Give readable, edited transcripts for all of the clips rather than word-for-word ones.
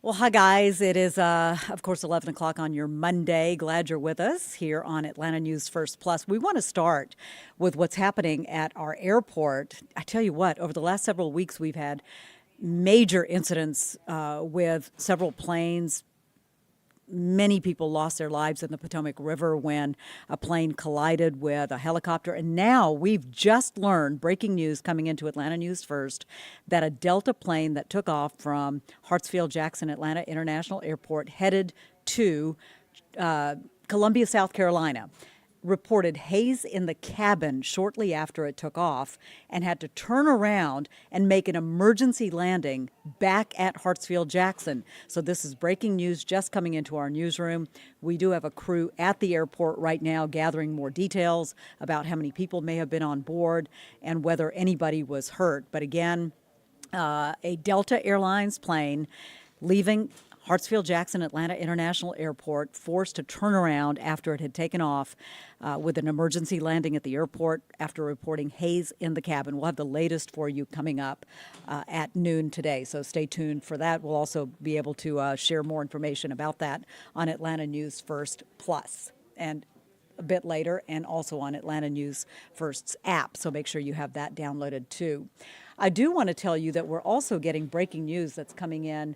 Well, hi, guys. It is, of course, 11 o'clock on your Monday. Glad you're with us here on Atlanta News First Plus. We want to start with what's happening at our airport. I tell you what, over the last several weeks, we've had major incidents with several planes. Many people lost their lives in the Potomac River when a plane collided with a helicopter. And now we've just learned, breaking news coming into Atlanta News First, that a Delta plane that took off from Hartsfield-Jackson Atlanta International Airport headed to Columbia, South Carolina, reported haze in the cabin shortly after it took off and had to turn around and make an emergency landing back at Hartsfield-Jackson. So this is breaking news just coming into our newsroom. We do have a crew at the airport right now gathering more details about how many people may have been on board and whether anybody was hurt. But again, a Delta Airlines plane leaving Hartsfield-Jackson Atlanta International Airport forced to turn around after it had taken off with an emergency landing at the airport after reporting haze in the cabin. We'll have the latest for you coming up at noon today, so stay tuned for that. We'll also be able to share more information about that on Atlanta News First Plus and a bit later, and also on Atlanta News First's app, so make sure you have that downloaded too. I do want to tell you that we're also getting breaking news that's coming in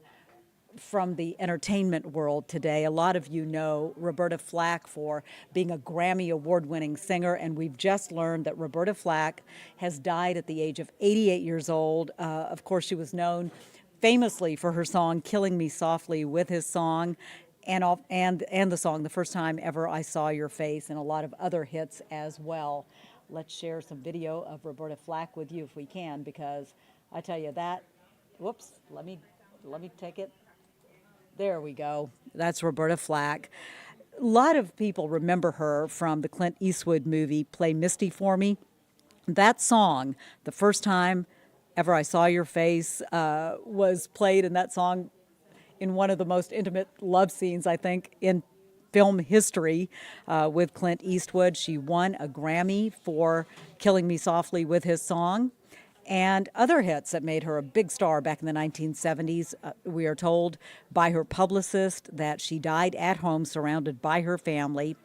from the entertainment world today. A lot of you know Roberta Flack for being a Grammy award-winning singer, and we've just learned that Roberta Flack has died at the age of 88 years old. Of course, she was known famously for her song "Killing Me Softly" with his song, and the song "The First Time Ever I Saw Your Face," and a lot of other hits as well. Let's share some video of Roberta Flack with you if we can, because I tell you that. Whoops, let me take it. There we go. That's Roberta Flack. A lot of people remember her from the Clint Eastwood movie, Play Misty for Me. That song, "The First Time Ever I Saw Your Face," was played in that song in one of the most intimate love scenes, I think, in film history with Clint Eastwood. She won a Grammy for "Killing Me Softly" with his song, and other hits that made her a big star back in the 1970s. We are told by her publicist that she died at home surrounded by her family.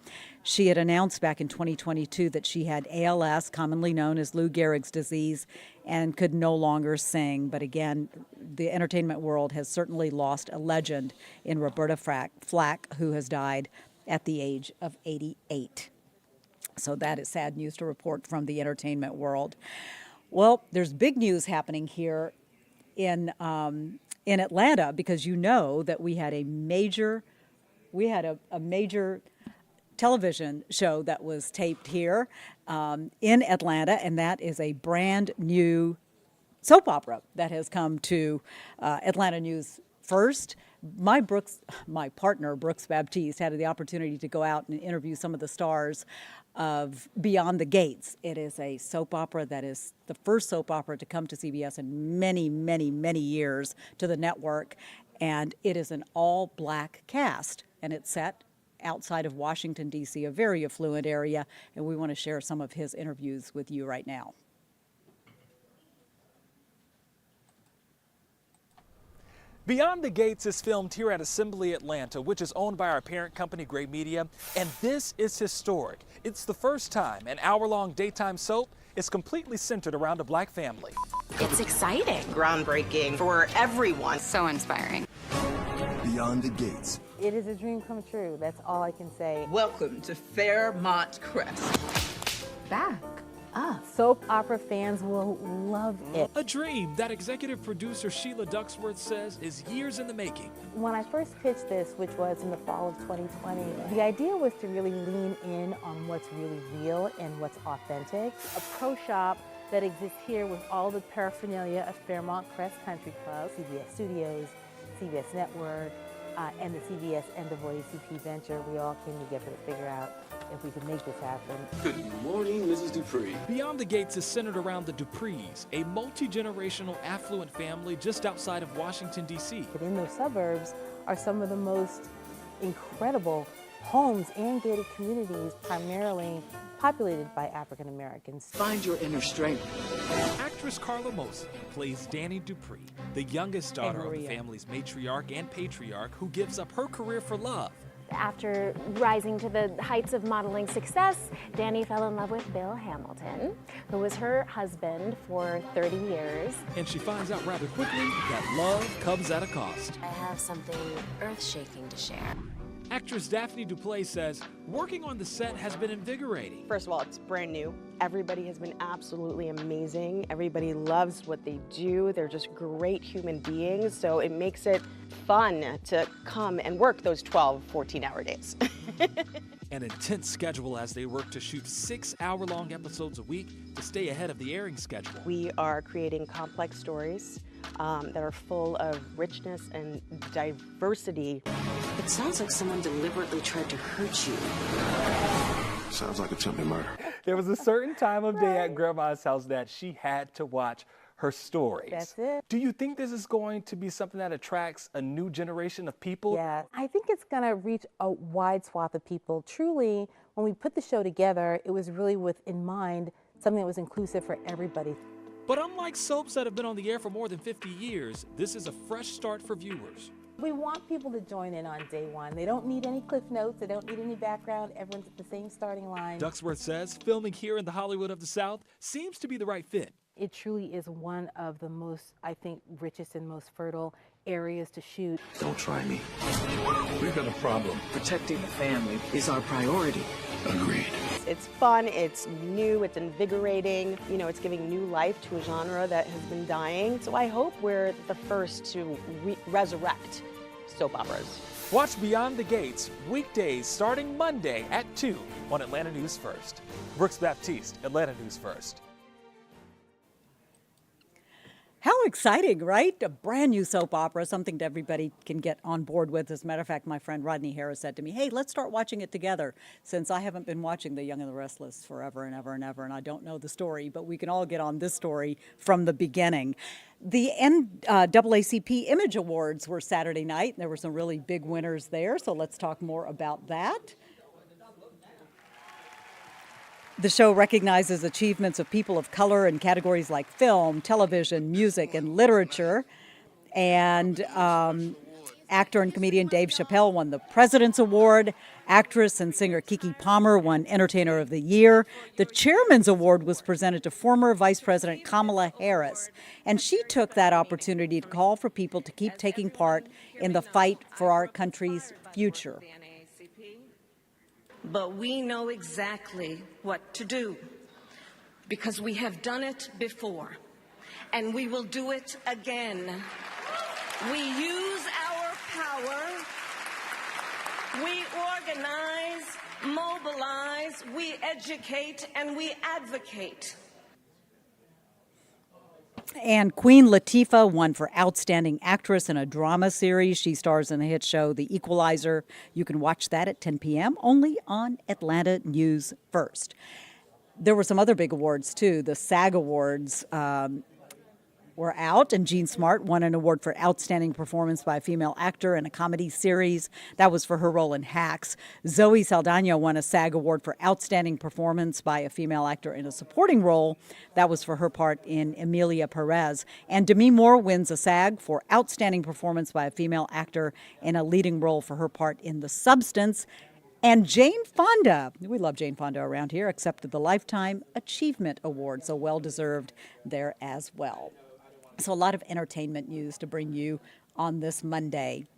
She had announced back in 2022 that she had ALS, commonly known as Lou Gehrig's disease, and could no longer sing. But again, the entertainment world has certainly lost a legend in Roberta Flack, who has died at the age of 88. So that is sad news to report from the entertainment world. Well, there's big news happening here in Atlanta, because you know that we had a major television show that was taped here in Atlanta, and that is a brand new soap opera that has come to Atlanta News First. My partner, Brooks Baptiste, had the opportunity to go out and interview some of the stars of Beyond the Gates. It is a soap opera that is the first soap opera to come to CBS in many, many, many years, to the network. And it is an all-black cast, and it's set outside of Washington, D.C., a very affluent area. And we want to share some of his interviews with you right now. Beyond the Gates is filmed here at Assembly Atlanta, which is owned by our parent company, Gray Media, and this is historic. It's the first time an hour-long daytime soap is completely centered around a black family. It's exciting. Groundbreaking for everyone. So inspiring. Beyond the Gates. It is a dream come true. That's all I can say. Welcome to Fairmont Crest. Back. Soap opera fans will love it. A dream that executive producer Sheila Ducksworth says is years in the making. When I first pitched this, which was in the fall of 2020, the idea was to really lean in on what's really real and what's authentic. A pro shop that exists here with all the paraphernalia of Fairmont Crest Country Club, CBS Studios, CBS Network, and the CBS and the ACP venture. We all came together to figure out if we could make this happen. Good morning, Mrs. Dupree. Beyond the Gates is centered around the Duprees, a multi-generational affluent family just outside of Washington, D.C. But in those suburbs are some of the most incredible homes and gated communities primarily populated by African Americans. Find your inner strength. Actress Carla Mosley plays Danny Dupree, the youngest daughter of the Maria. family's matriarch and patriarch who gives up her career for love. After rising to the heights of modeling success, Danny fell in love with Bill Hamilton, who was her husband for 30 years. And she finds out rather quickly that love comes at a cost. I have something earth-shaking to share. Actress Daphne Duplay says working on the set has been invigorating. First of all, it's brand new. Everybody has been absolutely amazing. Everybody loves what they do. They're just great human beings. So it makes it fun to come and work those 12, 14-hour days. An intense schedule as they work to shoot 6-hour-long episodes a week to stay ahead of the airing schedule. We are creating complex stories that are full of richness and diversity. It sounds like someone deliberately tried to hurt you. Sounds like attempted murder. There was a certain time of day at Grandma's house that she had to watch her stories. That's it. Do you think this is going to be something that attracts a new generation of people? Yeah, I think it's going to reach a wide swath of people. Truly, when we put the show together, it was really with in mind something that was inclusive for everybody. But unlike soaps that have been on the air for more than 50 years, this is a fresh start for viewers. We want people to join in on day one. They don't need any cliff notes. They don't need any background. Everyone's at the same starting line. Ducksworth says filming here in the Hollywood of the South seems to be the right fit. It truly is one of the most, I think, richest and most fertile areas to shoot. Don't try me. We've got a problem. Protecting the family is our priority. Agreed. It's fun, it's new, it's invigorating. You know, it's giving new life to a genre that has been dying. So I hope we're the first to resurrect soap operas. Watch Beyond the Gates weekdays starting Monday at 2 on Atlanta News First. Brooks Baptiste, Atlanta News First. How exciting, right? A brand new soap opera, something that everybody can get on board with. As a matter of fact, my friend Rodney Harris said to me, hey, let's start watching it together, since I haven't been watching The Young and the Restless forever and ever and ever, and I don't know the story, but we can all get on this story from the beginning. The NAACP Image Awards were Saturday night, and there were some really big winners there, so let's talk more about that. The show recognizes achievements of people of color in categories like film, television, music, and literature. And actor and comedian Dave Chappelle won the President's Award. Actress and singer Keke Palmer won Entertainer of the Year. The Chairman's Award was presented to former Vice President Kamala Harris. And she took that opportunity to call for people to keep taking part in the fight for our country's future. But we know exactly what to do because we have done it before and we will do it again. We use our power, we organize, mobilize, we educate, and we advocate. And Queen Latifah won for Outstanding Actress in a Drama Series. She stars in the hit show The Equalizer. You can watch that at 10 p.m. only on Atlanta News First. There were some other big awards, too. The SAG Awards were out, and Jean Smart won an award for Outstanding Performance by a Female Actor in a Comedy Series. That was for her role in Hacks. Zoe Saldana won a SAG Award for Outstanding Performance by a Female Actor in a Supporting Role. That was for her part in Emilia Perez. And Demi Moore wins a SAG for Outstanding Performance by a Female Actor in a Leading Role for her part in The Substance. And Jane Fonda, we love Jane Fonda around here, accepted the Lifetime Achievement Award, so well-deserved there as well. So a lot of entertainment news to bring you on this Monday.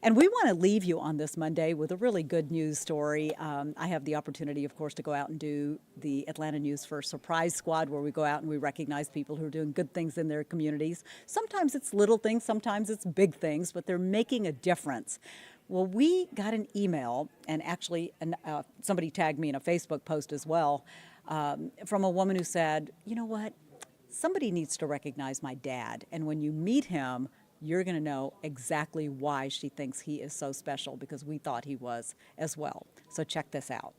And we want to leave you on this Monday with a really good news story. I have the opportunity, of course, to go out and do the Atlanta News First Surprise Squad, where we go out and we recognize people who are doing good things in their communities. Sometimes it's little things, sometimes it's big things, but they're making a difference. Well, we got an email, and actually somebody tagged me in a Facebook post as well, from a woman who said, you know what? Somebody needs to recognize my dad, and when you meet him, you're going to know exactly why she thinks he is so special, because we thought he was as well. So check this out.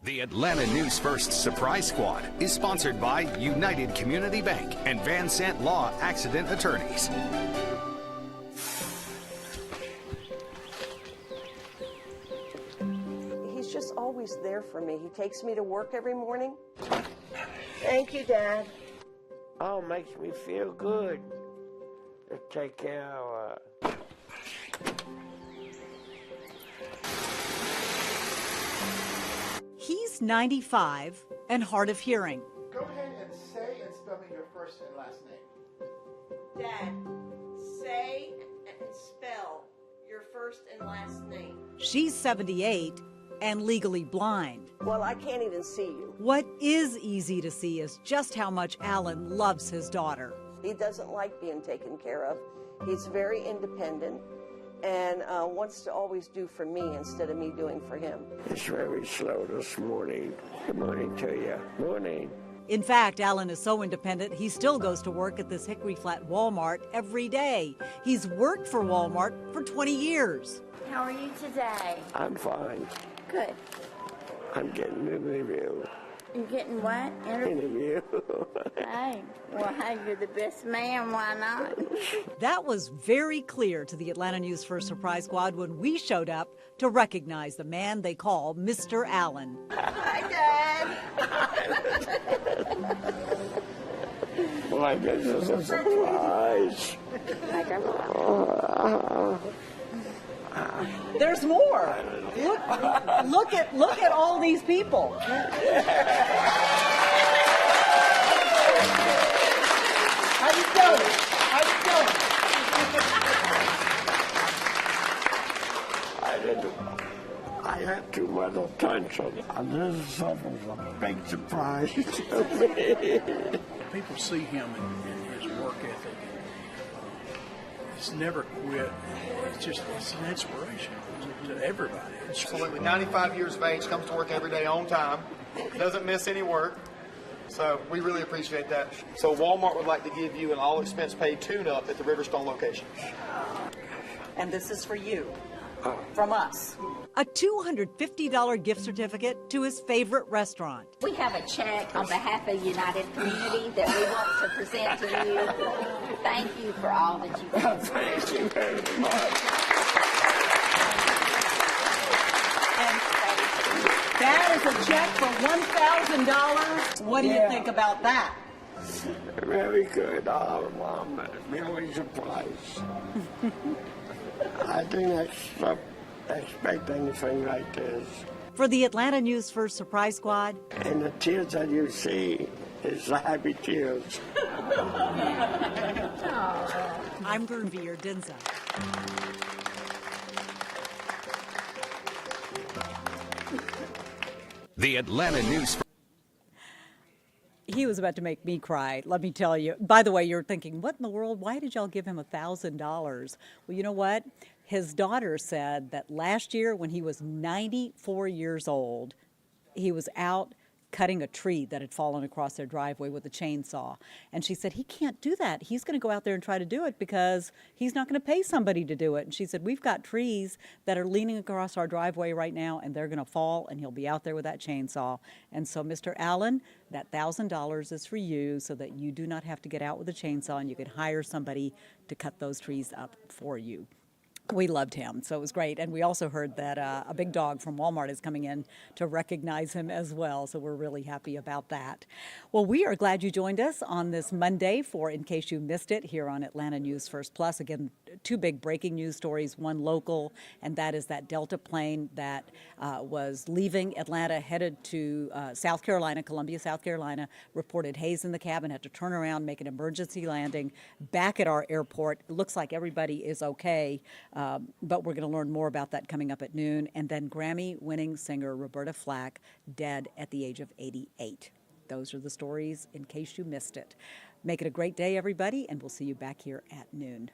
The Atlanta News First Surprise Squad is sponsored by United Community Bank and Van Sant Law Accident Attorneys. always there for me. He takes me to work every morning. Thank you, Dad. Oh, makes me feel good to take care of her. He's 95 and hard of hearing. Go ahead and say and spell me your first and last name. Dad, say and spell your first and last name. She's 78 and legally blind. Well, I can't even see you. What is easy to see is just how much Alan loves his daughter. He doesn't like being taken care of. He's very independent and wants to always do for me instead of me doing for him. It's very slow this morning. Good morning to you. Morning. In fact, Alan is so independent, he still goes to work at this Hickory Flat Walmart every day. He's worked for Walmart for 20 years. How are you today? I'm fine. Good. I'm getting an interview. You're getting what? Interview. Hey, well, hey, you're the best man. Why not? That was very clear to the Atlanta News First Surprise Squad when we showed up to recognize the man they call Mr. Allen. Hi, Dad. Well, this is a surprise. There's more. Look at all these people. How you doing? How you doing? I had too much attention. This is a big surprise to me. People see him and his work ethic. He's never quit. It's an inspiration to everybody. Absolutely. 95 years of age, comes to work every day on time, doesn't miss any work. So we really appreciate that. So Walmart would like to give you an all-expense paid tune-up at the Riverstone location. And this is for you, from us. A $250 gift certificate to his favorite restaurant. We have a check on behalf of United Community that we want to present to you. Thank you for all that you've done. Thank you very much. That is a check for $1,000. What do you think about that? Very good. Oh, Mom, really surprised. I didn't expect anything like this. For the Atlanta News First Surprise Squad. And the tears that you see is the happy tears. I'm Gurveer Dinza. The Atlanta News. He was about to make me cry, let me tell you. By the way, you're thinking, what in the world? Why did y'all give him $1,000? Well, you know what? His daughter said that last year when he was 94 years old, he was out cutting a tree that had fallen across their driveway with a chainsaw. And she said, he can't do that. He's going to go out there and try to do it because he's not going to pay somebody to do it. And she said, we've got trees that are leaning across our driveway right now, and they're going to fall, and he'll be out there with that chainsaw. And so, Mr. Allen, that $1,000 is for you so that you do not have to get out with a chainsaw, and you can hire somebody to cut those trees up for you. We loved him, so it was great. And we also heard that a big dog from Walmart is coming in to recognize him as well, so we're really happy about that. Well, we are glad you joined us on this Monday for In Case You Missed It here on Atlanta News First Plus. Again, two big breaking news stories, one local, and that is that Delta plane that was leaving Atlanta, headed to South Carolina, Columbia, South Carolina, reported haze in the cabin, had to turn around, make an emergency landing back at our airport. It looks like everybody is okay. But we're going to learn more about that coming up at noon. And then Grammy-winning singer Roberta Flack, dead at the age of 88. Those are the stories in case you missed it. Make it a great day, everybody, and we'll see you back here at noon.